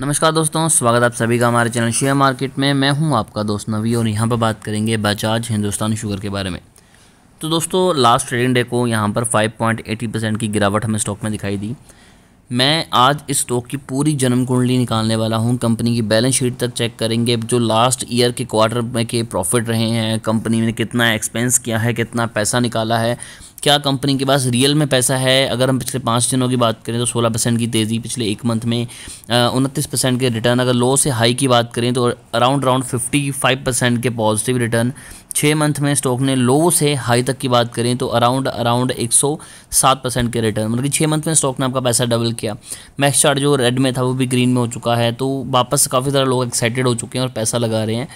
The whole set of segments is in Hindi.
नमस्कार दोस्तों, स्वागत आप सभी का हमारे चैनल शेयर मार्केट में। मैं हूं आपका दोस्त नवी और यहां पर बात करेंगे बजाज हिंदुस्तान शुगर के बारे में। तो दोस्तों, लास्ट ट्रेडिंग डे को यहां पर 5.80% की गिरावट हमें स्टॉक में दिखाई दी। मैं आज इस स्टॉक की पूरी जन्म कुंडली निकालने वाला हूं। कंपनी की बैलेंस शीट तक चेक करेंगे, जो लास्ट ईयर के क्वार्टर में के प्रॉफिट रहे हैं, कंपनी ने कितना एक्सपेंस किया है, कितना पैसा निकाला है, क्या कंपनी के पास रियल में पैसा है। अगर हम पिछले 5 दिनों की बात करें तो 16% की तेज़ी, पिछले एक मंथ में 29% के रिटर्न। अगर लो से हाई की बात करें तो अराउंड 55% के पॉजिटिव रिटर्न। 6 मंथ में स्टॉक ने लो से हाई तक की बात करें तो अराउंड 107% के रिटर्न, मतलब कि 6 मंथ में स्टॉक ने आपका पैसा डबल किया। मैक्स चार्ट जो रेड में था वो भी ग्रीन में हो चुका है, तो वापस काफ़ी सारे लोग एक्साइटेड हो चुके हैं और पैसा लगा रहे हैं।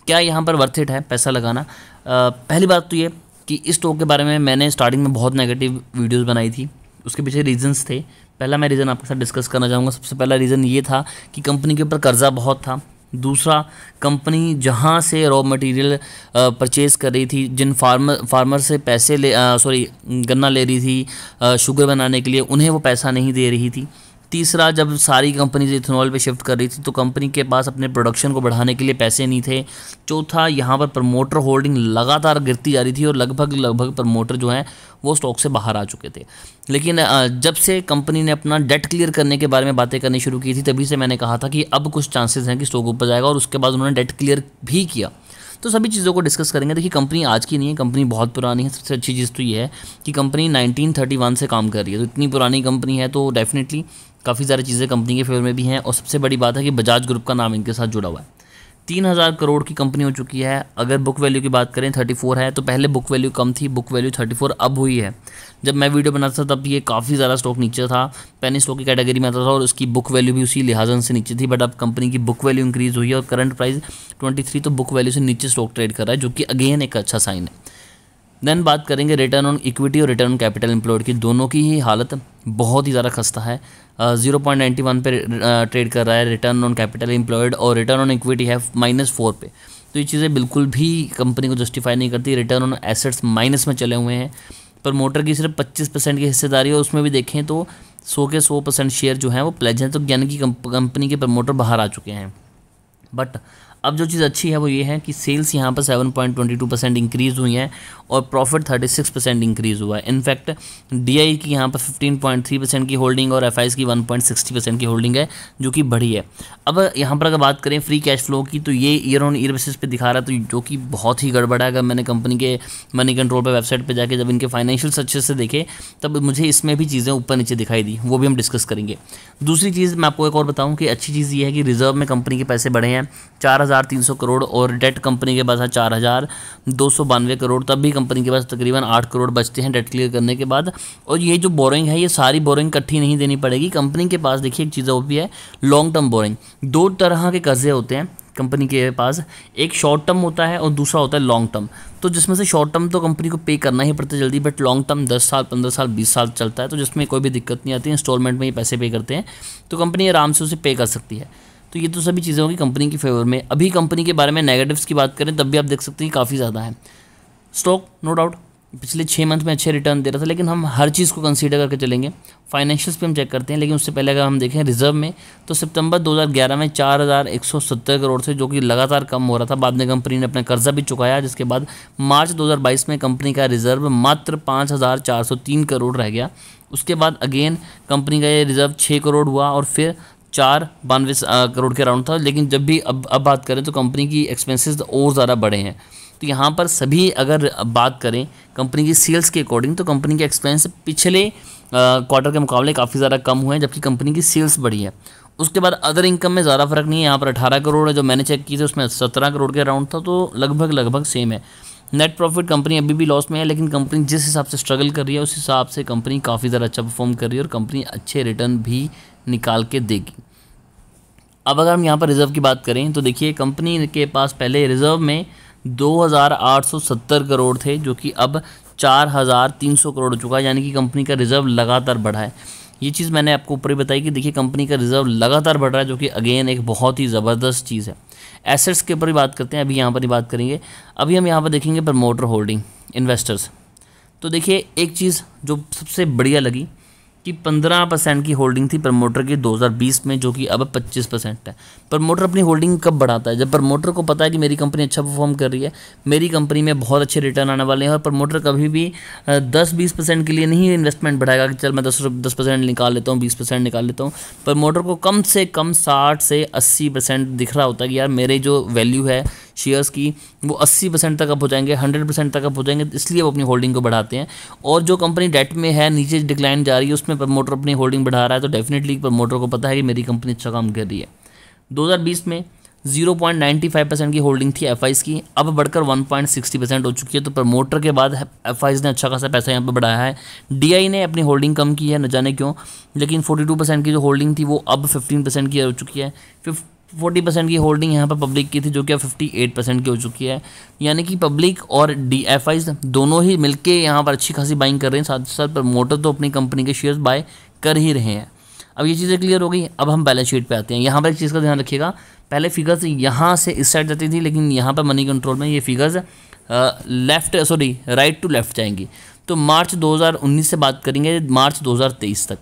क्या यहाँ पर वर्थ इट है पैसा लगाना? पहली बात तो ये कि इस स्टॉक के बारे में मैंने स्टार्टिंग में बहुत नेगेटिव वीडियोस बनाई थी। उसके पीछे रीजंस थे। पहला मैं रीज़न आपके साथ डिस्कस करना चाहूँगा। सबसे पहला रीज़न ये था कि कंपनी के ऊपर कर्जा बहुत था। दूसरा, कंपनी जहाँ से रॉ मटेरियल परचेज़ कर रही थी, जिन फार्मर से पैसे गन्ना ले रही थी शुगर बनाने के लिए, उन्हें वो पैसा नहीं दे रही थी। तीसरा, जब सारी कंपनीज इथेनॉल पे शिफ्ट कर रही थी तो कंपनी के पास अपने प्रोडक्शन को बढ़ाने के लिए पैसे नहीं थे। चौथा, यहाँ पर प्रमोटर होल्डिंग लगातार गिरती जा रही थी और लगभग प्रमोटर जो हैं वो स्टॉक से बाहर आ चुके थे। लेकिन जब से कंपनी ने अपना डेट क्लियर करने के बारे में बातें करनी शुरू की थी, तभी से मैंने कहा था कि अब कुछ चांसेस हैं कि स्टॉक ऊपर जाएगा, और उसके बाद उन्होंने डेट क्लियर भी किया। तो सभी चीज़ों को डिस्कस करेंगे। देखिए, कंपनी आज की नहीं है, कंपनी बहुत पुरानी है। सबसे अच्छी चीज़ तो ये है कि कंपनी 1931 से काम कर रही है, तो इतनी पुरानी कंपनी है तो डेफिनेटली काफ़ी सारी चीज़ें कंपनी के फेवर में भी हैं। और सबसे बड़ी बात है कि बजाज ग्रुप का नाम इनके साथ जुड़ा हुआ है। 3000 करोड़ की कंपनी हो चुकी है। अगर बुक वैल्यू की बात करें 34 है, तो पहले बुक वैल्यू कम थी, बुक वैल्यू 34 अब हुई है। जब मैं वीडियो बनाता था तब ये काफ़ी ज़्यादा स्टॉक नीचे था, पेनी स्टॉक की कैटेगरी में आता था, और उसकी बुक वैल्यू भी उसी लिहाजन से नीचे थी। बट अब कंपनी की बुक वैल्यू इंक्रीज़ हुई है और करंट प्राइस 23, तो बुक वैल्यू से नीचे स्टॉक ट्रेड कर रहा है, जो कि अगेन एक अच्छा साइन है। देन बात करेंगे रिटर्न ऑन इक्विटी और रिटर्न ऑन कैपिटल एम्प्लॉयड की। दोनों की ही हालत बहुत ही ज़्यादा खस्ता है। 0.91 पे ट्रेड कर रहा है रिटर्न ऑन कैपिटल एम्प्लॉयड, और रिटर्न ऑन इक्विटी है -4 पे। तो ये चीज़ें बिल्कुल भी कंपनी को जस्टिफाई नहीं करती। रिटर्न ऑन एसेट्स माइनस में चले हुए हैं। प्रमोटर की सिर्फ 25% की हिस्सेदारी है, और उसमें भी देखें तो 100 के 100% शेयर जो है वो प्लेज हैं, तो यानी कि कंपनी के प्रमोटर बाहर आ चुके हैं। बट अब जो चीज़ अच्छी है वो ये है कि सेल्स यहाँ पर 7.22% इंक्रीज़ हुई है और प्रॉफिट 36% इंक्रीज़ हुआ है। इनफैक्ट डीआई की यहाँ पर 15.3% की होल्डिंग और एफआईज की 1.60% की होल्डिंग है, जो कि बढ़ी है। अब यहाँ पर अगर बात करें फ्री कैश फ्लो की, तो ये ईयर ऑन ईयर बेसिस पे दिखा रहा है, तो जो कि बहुत ही गड़बड़ा है। अगर मैंने कंपनी के मनी कंट्रोल पर वेबसाइट पर जाके जब इनके फाइनेंशियल्स अच्छे से देखे, तब मुझे इसमें भी चीज़ें ऊपर नीचे दिखाई दी, वो भी हम डिस्कस करेंगे। दूसरी चीज़ मैं आपको एक और बताऊँ कि अच्छी चीज़ ये है कि रिजर्व में कंपनी के पैसे बढ़े हैं 4300 करोड़, और डेट कंपनी के पास है 4292 करोड़। तब भी कंपनी के पास तकरीबन 8 करोड़ बचते हैं डेट क्लियर करने के बाद। और ये जो बोरिंग है, ये सारी बोरिंग इकट्ठी नहीं देनी पड़ेगी कंपनी के पास। देखिए, एक चीज़ वो भी है, लॉन्ग टर्म बोरिंग। 2 तरह के कर्जे होते हैं कंपनी के पास, एक शॉर्ट टर्म होता है और दूसरा होता है लॉन्ग टर्म। तो जिसमें से शॉर्ट टर्म तो कंपनी को पे करना ही पड़ता है जल्दी, बट लॉन्ग टर्म 10 साल 15 साल 20 साल चलता है, तो जिसमें कोई भी दिक्कत नहीं आती। इंस्टॉलमेंट में ही पैसे पे करते हैं, तो कंपनी आराम से उसे पे कर सकती है। तो ये तो सभी चीज़ें होंगी कंपनी की फेवर में। अभी कंपनी के बारे में नेगेटिव्स की बात करें तब भी आप देख सकते हैं काफ़ी ज़्यादा है। स्टॉक नो डाउट पिछले 6 मंथ में अच्छे रिटर्न दे रहा था, लेकिन हम हर चीज़ को कंसीडर करके चलेंगे। फाइनेंशियल्स पे हम चेक करते हैं, लेकिन उससे पहले अगर हम देखें रिजर्व में, तो सितंबर 2011 में 4170 करोड़ थे, जो कि लगातार कम हो रहा था। बाद में कंपनी ने अपना कर्जा भी चुकाया, जिसके बाद मार्च 2022 में कंपनी का रिजर्व मात्र 5403 करोड़ रह गया। उसके बाद अगेन कंपनी का ये रिजर्व 6 करोड़ हुआ और फिर 492 करोड़ के अराउंड था। लेकिन जब भी अब बात करें तो कंपनी की एक्सपेंसेस और ज़्यादा बढ़े हैं। तो यहाँ पर सभी अगर बात करें कंपनी की सेल्स के अकॉर्डिंग, तो कंपनी के एक्सपेंस पिछले क्वार्टर के मुकाबले काफ़ी ज़्यादा कम हुए हैं, जबकि कंपनी की सेल्स बढ़ी है। उसके बाद अदर इनकम में ज़्यादा फर्क नहीं है। यहाँ पर 18 करोड़ है, जो मैंने चेक की थी उसमें 17 करोड़ के अराउंड था, तो लगभग सेम है। नेट प्रॉफिट कंपनी अभी भी लॉस में है, लेकिन कंपनी जिस हिसाब से स्ट्रगल कर रही है उस हिसाब से कंपनी काफ़ी ज़्यादा अच्छा परफॉर्म कर रही है और कंपनी अच्छे रिटर्न भी निकाल के देगी। अब अगर हम यहाँ पर रिज़र्व की बात करें तो देखिए, कंपनी के पास पहले रिज़र्व में 2870 करोड़ थे, जो कि अब 4300 करोड़ हो चुका है, यानी कि कंपनी का रिज़र्व लगातार बढ़ा है। ये चीज़ मैंने आपको ऊपर ही बताई कि देखिए कंपनी का रिज़र्व लगातार बढ़ रहा है, जो कि अगेन एक बहुत ही ज़बरदस्त चीज़ है। एसेट्स के ऊपर ही बात करते हैं, अभी यहाँ पर ही बात करेंगे। अभी हम यहाँ पर देखेंगे प्रमोटर होल्डिंग इन्वेस्टर्स। तो देखिए, एक चीज़ जो सबसे बढ़िया लगी कि 15% की होल्डिंग थी प्रमोटर की 2020 में, जो कि अब 25% है। प्रमोटर अपनी होल्डिंग कब बढ़ाता है? जब प्रमोटर को पता है कि मेरी कंपनी अच्छा परफॉर्म कर रही है, मेरी कंपनी में बहुत अच्छे रिटर्न आने वाले हैं, और प्रमोटर कभी भी 10-20% के लिए नहीं इन्वेस्टमेंट बढ़ाएगा कि चल मैं 10% निकाल लेता हूँ, 20% निकाल लेता हूँ। प्रमोटर को कम से कम 60 से 80% दिख रहा होता है कि यार मेरे जो वैल्यू है शेयर्स की वो 80% तक अप हो जाएंगे, 100% तक अप हो जाएंगे, इसलिए वो अपनी होल्डिंग को बढ़ाते हैं। और जो कंपनी डेट में है, नीचे डिक्लाइन जा रही है, उसमें प्रमोटर अपनी होल्डिंग बढ़ा रहा है, तो डेफिनेटली प्रमोटर को पता है कि मेरी कंपनी अच्छा काम कर रही है। 2020 में 0.95% की होल्डिंग थी एफआईज की, अब बढ़कर 1.60% हो चुकी है। तो प्रमोटर के बाद एफआईज ने अच्छा खासा पैसा यहाँ पर बढ़ाया है। डीआई ने अपनी होल्डिंग कम की है, न जाने क्यों, लेकिन 42% की जो होल्डिंग थी वो अब 15% की हो चुकी है। 40% की होल्डिंग यहाँ पर पब्लिक की थी, जो कि अब 58% की हो चुकी है। यानी कि पब्लिक और DFIs दोनों ही मिलके यहाँ पर अच्छी खासी बाइंग कर रहे हैं, साथ ही साथ प्रमोटर तो अपनी कंपनी के शेयर्स बाय कर ही रहे हैं। अब ये चीज़ें क्लियर हो गई। अब हम बैलेंस शीट पे आते हैं। यहाँ पर एक चीज़ का ध्यान रखिएगा, पहले फिगर्स यहाँ से इस साइड जाती थी, लेकिन यहाँ पर मनी कंट्रोल में ये फिगर्स राइट टू लेफ्ट जाएंगी। तो मार्च 2019 से बात करेंगे मार्च 2023 तक,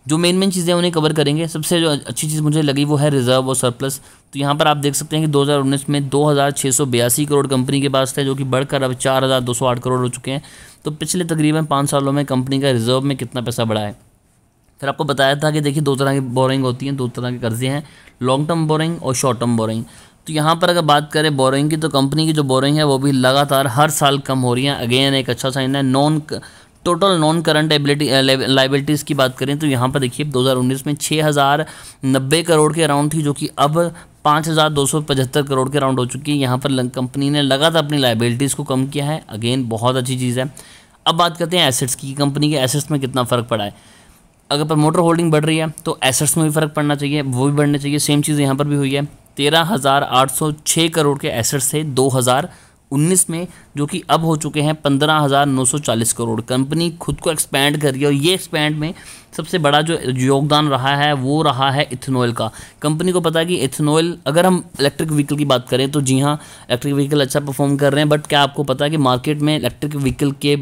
जो मेन चीज़ें उन्हें कवर करेंगे। सबसे जो अच्छी चीज़ मुझे लगी वो है रिजर्व और सरप्लस। तो यहाँ पर आप देख सकते हैं कि 2019 में 2682 करोड़ कंपनी के पास थे, जो कि बढ़कर अब 4208 करोड़ हो चुके हैं। तो पिछले तकरीबन 5 सालों में कंपनी का रिजर्व में कितना पैसा बढ़ा है। फिर आपको बताया था कि देखिए 2 तरह की बोरिंग होती हैं, 2 तरह के कर्जे हैं, लॉन्ग टर्म बोरिंग और शॉर्ट टर्म बोरिंग। तो यहाँ पर अगर बात करें बोरिंग की, तो कंपनी की जो बोरिंग है वो भी लगातार हर साल कम हो रही है। अगेन एक अच्छा साइन है। टोटल नॉन करंट लाइबिलिटीज़ की बात करें तो यहाँ पर देखिए 2019 में 6090 करोड़ के अराउंड थी, जो कि अब 5275 करोड़ के अराउंड हो चुकी है। यहाँ पर कंपनी ने लगातार अपनी लाइबिलिटीज़ को कम किया है। अगेन बहुत अच्छी चीज़ है। अब बात करते हैं एसेट्स की, कंपनी के एसेट्स में कितना फ़र्क पड़ा है। अगर प्रमोटर होल्डिंग बढ़ रही है तो एसेट्स में भी फ़र्क पड़ना चाहिए, वो भी बढ़ने चाहिए। सेम चीज़ यहाँ पर भी हुई है। 13,806 करोड़ के एसेट्स थे 2019 में, जो कि अब हो चुके हैं 15,940 करोड़। कंपनी खुद को एक्सपैंड कर रही है, और ये एक्सपैंड में सबसे बड़ा जो योगदान रहा है वो रहा है इथेनॉल का। कंपनी को पता है कि इथेनॉल, अगर हम इलेक्ट्रिक व्हीकल की बात करें तो जी हाँ, इलेक्ट्रिक व्हीकल अच्छा परफॉर्म कर रहे हैं, बट क्या आपको पता है कि मार्केट में इलेक्ट्रिक व्हीकल के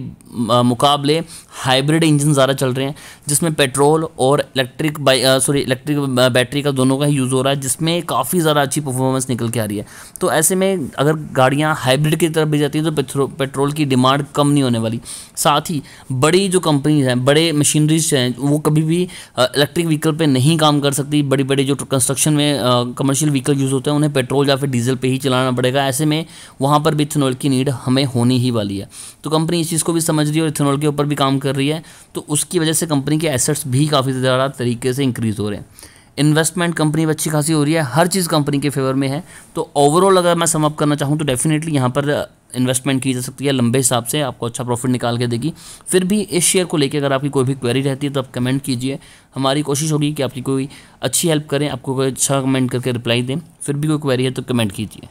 मुकाबले हाइब्रिड इंजन ज़्यादा चल रहे हैं, जिसमें पेट्रोल और इलेक्ट्रिक बैटरी का दोनों का ही यूज़ हो रहा है, जिसमें काफ़ी ज़्यादा अच्छी परफॉर्मेंस निकल के आ रही है। तो ऐसे में अगर गाड़ियाँ हाइब्रिड की तरफ भी जाती हैं तो पेट्रोल की डिमांड कम नहीं होने वाली। साथ ही बड़ी जो कंपनीज हैं, बड़े मशीनरीज हैं, वो कभी भी इलेक्ट्रिक व्हीकल पे नहीं काम कर सकती। बड़ी बड़ी जो कंस्ट्रक्शन में कमर्शियल व्हीकल यूज़ होते हैं, उन्हें पेट्रोल या फिर डीजल पे ही चलाना पड़ेगा। ऐसे में वहाँ पर भी इथेनॉल की नीड हमें होनी ही वाली है। तो कंपनी इस चीज़ को भी समझ रही है और इथेनॉल के ऊपर भी काम कर रही है। तो उसकी वजह से कंपनी के एसेट्स भी काफ़ी ज़्यादा तरीके से इंक्रीज़ हो रहे हैं। इन्वेस्टमेंट कंपनी में अच्छी खासी हो रही है, हर चीज़ कंपनी के फेवर में है। तो ओवरऑल अगर मैं सम अप करना चाहूँ तो डेफिनेटली यहाँ पर इन्वेस्टमेंट की जा सकती है, लंबे हिसाब से आपको अच्छा प्रॉफिट निकाल के देगी। फिर भी इस शेयर को लेकर अगर आपकी कोई भी क्वेरी रहती है तो आप कमेंट कीजिए। हमारी कोशिश होगी कि आपकी कोई अच्छी हेल्प करें, आपको कोई अच्छा कमेंट करके रिप्लाई दें। फिर भी कोई क्वेरी है तो कमेंट कीजिए।